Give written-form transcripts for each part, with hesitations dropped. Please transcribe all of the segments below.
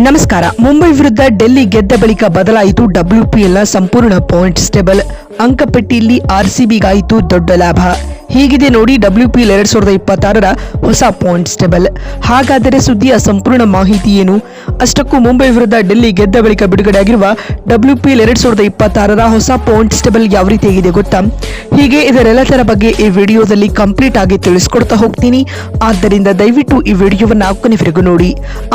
ನಮಸ್ಕಾರ. ಮುಂಬೈ ವಿರುದ್ಧ ಡೆಲ್ಲಿ ಗೆದ್ದ ಬಳಿಕ ಬದಲಾಯಿತು WPLನ ಸಂಪೂರ್ಣ ಪಾಯಿಂಟ್ಸ್ ಟೇಬಲ್. ಅಂಕಪಟ್ಟಿಯಲ್ಲಿ RCBಗಾಯಿತು ದೊಡ್ಡ ಲಾಭ. ಹೀಗಿದೆ ನೋಡಿ WPL 2026ರ ಹೊಸ ಪಾಯಿಂಟ್ಸ್ ಟೇಬಲ್. ಹಾಗಾದರೆ ಸುದ್ದಿಯ ಸಂಪೂರ್ಣ ಮಾಹಿತಿ ಏನು? ಅಷ್ಟಕ್ಕೂ ಮುಂಬೈ ವಿರುದ್ಧ ಡೆಲ್ಲಿ ಗೆದ್ದ ಬಳಿಕ ಬಿಡುಗಡೆಯಾಗಿರುವ WPL 2026ರ ಹೊಸ ಪಾಯಿಂಟ್ಸ್ ಟೇಬಲ್ ಯಾವ ರೀತಿಯಾಗಿದೆ ಗೊತ್ತಾ? ಹೀಗೆ ಇದರೆಲ್ಲದರ ಬಗ್ಗೆ ಈ ವಿಡಿಯೋದಲ್ಲಿ ಕಂಪ್ಲೀಟ್ ಆಗಿ ತಿಳಿಸ್ಕೊಡ್ತಾ ಹೋಗ್ತೀನಿ. ಆದ್ದರಿಂದ ದಯವಿಟ್ಟು ಈ ವಿಡಿಯೋವನ್ನ ಕೊನೆವರೆಗೂ ನೋಡಿ.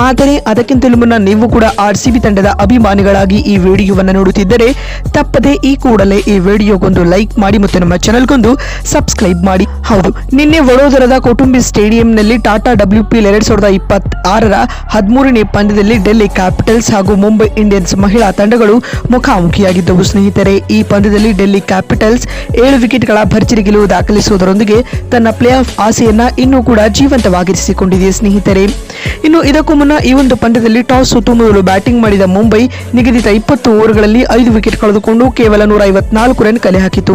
ಆದರೆ ಅದಕ್ಕಿಂತಲೂ ಮುನ್ನ ನೀವು ಕೂಡ RCB ತಂಡದ ಅಭಿಮಾನಿಗಳಾಗಿ ಈ ವಿಡಿಯೋವನ್ನ ನೋಡುತ್ತಿದ್ದರೆ ತಪ್ಪದೆ ಈ ಕೂಡಲೇ ಈ ವಿಡಿಯೋಗೊಂದು ಲೈಕ್ ಮಾಡಿ ಮತ್ತು ನಮ್ಮ ಚಾನೆಲ್ಗೊಂದು ಸಬ್ಸ್ಕ್ರೈಬ್ ಮಾಡಿ. ಹೌದು, ನಿನ್ನೆ ವಡೋದರದ ಕೌಟುಂಬಿ ಸ್ಟೇಡಿಯಂನಲ್ಲಿ ಟಾಟಾ WPL 2026ರ 13ನೇ ಪಂದ್ಯದಲ್ಲಿ ಡೆಲ್ಲಿ ಕ್ಯಾಪಿಟಲ್ಸ್ ಹಾಗೂ ಮುಂಬೈ ಇಂಡಿಯನ್ಸ್ ಮಹಿಳಾ ತಂಡಗಳು ಮುಖಾಮುಖಿಯಾಗಿದ್ದವು. ಸ್ನೇಹಿತರೆ, ಈ ಪಂದ್ಯದಲ್ಲಿ ಡೆಲ್ಲಿ ಕ್ಯಾಪಿಟಲ್ಸ್ 7 ವಿಕೆಟ್ಗಳ ಭರ್ಜರಿ ಗೆಲುವು ದಾಖಲಿಸುವುದರೊಂದಿಗೆ ತನ್ನ ಪ್ಲೇ ಆಫ್ ಆಸೆಯನ್ನ ಇನ್ನೂ ಕೂಡ ಜೀವಂತವಾಗಿರಿಸಿಕೊಂಡಿದೆ. ಸ್ನೇಹಿತರೆ, ಇನ್ನು ಇದಕ್ಕೂ ಮುನ್ನ ಈ ಒಂದು ಪಂದ್ಯದಲ್ಲಿ ಟಾಸ್ ಸೋತು ಮೊದಲು ಬ್ಯಾಟಿಂಗ್ ಮಾಡಿದ ಮುಂಬೈ ನಿಗದಿತ 20 ಓವರ್ಗಳಲ್ಲಿ 5 ವಿಕೆಟ್ ಕಳೆದುಕೊಂಡು ಕೇವಲ 154 ರನ್ ಕಲೆ ಹಾಕಿತು.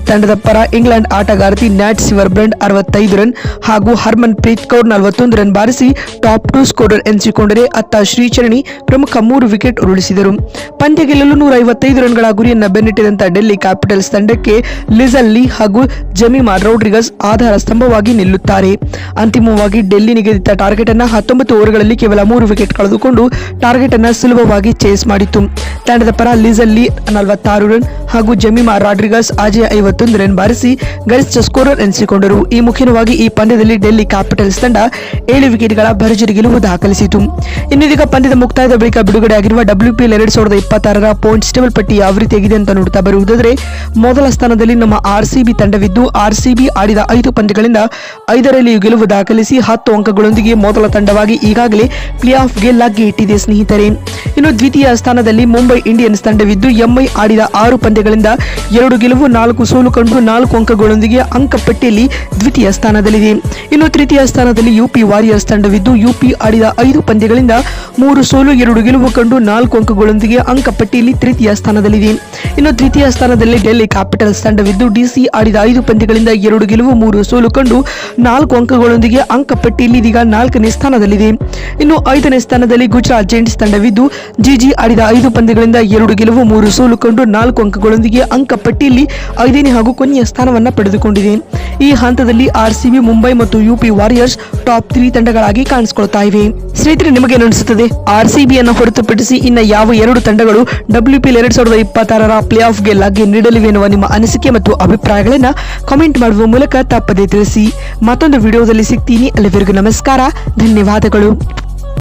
ತಂಡದ ಪರ ಇಂಗ್ಲೆಂಡ್ ಆಟಗಾರ್ತಿ ನ್ಯಾಟ್ ಸಿವರ್ಬ್ರಂಡ್ 65 ರನ್ ಹಾಗೂ ಹರ್ಮನ್ ಪ್ರೀತ್ ಕೌರ್ 41 ರನ್ ಬಾರಿಸಿ ಟಾಪ್ 2 ಸ್ಕೋರರ್ ಎನಿಸಿಕೊಂಡರೆ ಅತ್ತ ಶ್ರೀಚರಣಿ ಪ್ರಮುಖ 3 ವಿಕೆಟ್ ಉರುಳಿಸಿದರು. ಪಂದ್ಯ ಗೆಲ್ಲಲು 155 ರನ್ಗಳ ಗುರಿಯನ್ನ ಬೆನ್ನಟ್ಟಿದಂತ ಡೆಲ್ಲಿ ಕ್ಯಾಪಿಟಲ್ಸ್ ತಂಡಕ್ಕೆ ಲಿಜಲ್ ಲೀ ಹಾಗೂ ಜೆಮಿಮಾ ರೊಡ್ರಿಗಸ್ ಆಧಾರ ಸ್ತಂಭವಾಗಿ ನಿಲ್ಲುತ್ತಾರೆ. ಅಂತಿಮವಾಗಿ ಡೆಲ್ಲಿ ನಿಗದಿತ ಟಾರ್ಗೆಟ್ ಅನ್ನ 19 ಓವರ್ಗಳಲ್ಲಿ ಕೇವಲ 3 ವಿಕೆಟ್ ಕಳೆದುಕೊಂಡು ಟಾರ್ಗೆಟ್ ಅನ್ನ ಸುಲಭವಾಗಿ ಚೇಸ್ ಮಾಡಿತು. ತಂಡದ ಪರ ಲಿಜಲ್ ಲೀ 46 ರನ್ ಹಾಗೂ ಜೆಮಿಮಾ ರಾಡ್ರಿಗಸ್ ಅಜಯ 51 ರನ್ ಬಾರಿಸಿ ಗರಿಷ್ಠ ಸ್ಕೋರರ್ ಎನಿಸಿಕೊಂಡರು. ಈ ಮುಖ್ಯವಾಗಿ ಈ ಪಂದ್ಯದಲ್ಲಿ ಡೆಲ್ಲಿ ಕ್ಯಾಪಿಟಲ್ಸ್ ತಂಡ 7 ವಿಕೆಟ್ಗಳ ಭರ್ಜರಿ ಗೆಲುವು ದಾಖಲಿಸಿತು. ಇನ್ನೀಗ ಪಂದ್ಯದ ಮುಕ್ತಾಯದ ಬಳಿಕ ಬಿಡುಗಡೆಯಾಗಿರುವ WPL 2026ರ ಪಾಯಿಂಟ್ಸ್ ಟೇಬಲ್ ಪಟ್ಟಿ ಯಾವ ರೀತಿಯಾಗಿದೆ ಅಂತ ನೋಡ್ತಾ ಬರುವುದಾದರೆ, ಮೊದಲ ಸ್ಥಾನದಲ್ಲಿ ನಮ್ಮ RCB ತಂಡವಿದ್ದು RCB ಆಡಿದ 5 ಪಂದ್ಯಗಳಿಂದ 5ರಲ್ಲಿಯೂ ಗೆಲುವು ದಾಖಲಿಸಿ 10 ಅಂಕಗಳೊಂದಿಗೆ ಮೊದಲ ತಂಡವಾಗಿ ಈಗಾಗಲೇ ಪ್ಲೇ ಆಫ್ಗೆ ಲಗ್ಗೆ ಇಟ್ಟಿದೆ. ಸ್ನೇಹಿತರೆ, ಇನ್ನು ದ್ವಿತೀಯ ಸ್ಥಾನದಲ್ಲಿ ಮುಂಬೈ ಇಂಡಿಯನ್ಸ್ ತಂಡವಿದ್ದು MI ಆಡಿದ 6 ಪಂದ್ಯಗಳಿಂದ 2 ಗೆಲುವು 4 ಸೋಲು ಕಂಡು 4 ಅಂಕಗಳೊಂದಿಗೆ ಅಂಕಪಟ್ಟಿಯಲ್ಲಿ ದ್ವಿತೀಯ ಸ್ಥಾನದಲ್ಲಿದೆ. ಇನ್ನು ತೃತೀಯ ಸ್ಥಾನದಲ್ಲಿ UP ವಾರಿಯರ್ಸ್ ತಂಡವಿದ್ದು UP ಆಡಿದ 5 ಪಂದ್ಯಗಳಿಂದ 3 ಸೋಲು 2 ಗೆಲುವು ಕಂಡು 4 ಅಂಕಗಳೊಂದಿಗೆ ಅಂಕಪಟ್ಟಿಯಲ್ಲಿ ತೃತೀಯ ಸ್ಥಾನದಲ್ಲಿದೆ. ಇನ್ನು ದ್ವಿತೀಯ ಸ್ಥಾನದಲ್ಲಿ ಡೆಲ್ಲಿ ಕ್ಯಾಪಿಟಲ್ಸ್ ತಂಡವಿದ್ದು DC ಆಡಿದ 5 ಪಂದ್ಯಗಳಿಂದ 2 ಗೆಲುವು 3 ಸೋಲು ಕಂಡು 4 ಅಂಕಗಳೊಂದಿಗೆ ಅಂಕಪಟ್ಟಿಯಲ್ಲಿ ಇದೀಗ 4ನೇ ಸ್ಥಾನದಲ್ಲಿದೆ. ಇನ್ನು 5ನೇ ಸ್ಥಾನದಲ್ಲಿ ಗುಜರಾತ್ ಜೈಂಟ್ಸ್ ತಂಡವಿದ್ದು GG ಆಡಿದ 5 ಪಂದ್ಯಗಳಿಂದ 2 ಗೆಲುವು 3 ಸೋಲು ಕಂಡು 4 ಅಂಕಗಳೊಂದಿಗೆ ಅಂಕಪಟ್ಟಿಯಲ್ಲಿ 5ನೇ ಹಾಗೂ ಕೊನೆಯ ಸ್ಥಾನವನ್ನ ಪಡೆದುಕೊಂಡಿದೆ. ಈ ಹಂತದಲ್ಲಿ RCB, ಮುಂಬೈ ಮತ್ತು UP ವಾರಿಯರ್ಸ್ ಟಾಪ್ 3 ತಂಡಗಳಾಗಿ ಕಾಣಿಸಿಕೊಳ್ತಾ ಇವೆ. ಸ್ನೇಹಿತರೆ, ನಿಮಗೇನು ಅನಿಸುತ್ತದೆ? RCB ಅನ್ನು ಹೊರತುಪಡಿಸಿ ಇನ್ನ ಯಾವ 2 ತಂಡಗಳು WPL 2026ರ ಪ್ಲೇ ಆಫ್ಗೆ ಲಗ್ಗೆ ನೀಡಲಿವೆ ಎನ್ನುವ ನಿಮ್ಮ ಅನಿಸಿಕೆ ಮತ್ತು ಅಭಿಪ್ರಾಯಗಳನ್ನ ಕಾಮೆಂಟ್ ಮಾಡುವ ಮೂಲಕ ತಪ್ಪದೇ ತಿಳಿಸಿ. ಮತ್ತೊಂದು ವಿಡಿಯೋದಲ್ಲಿ ಸಿಗ್ತೀನಿ. ಅಲ್ಲಿವರೆಗೂ ನಮಸ್ಕಾರ, ಧನ್ಯವಾದಗಳು.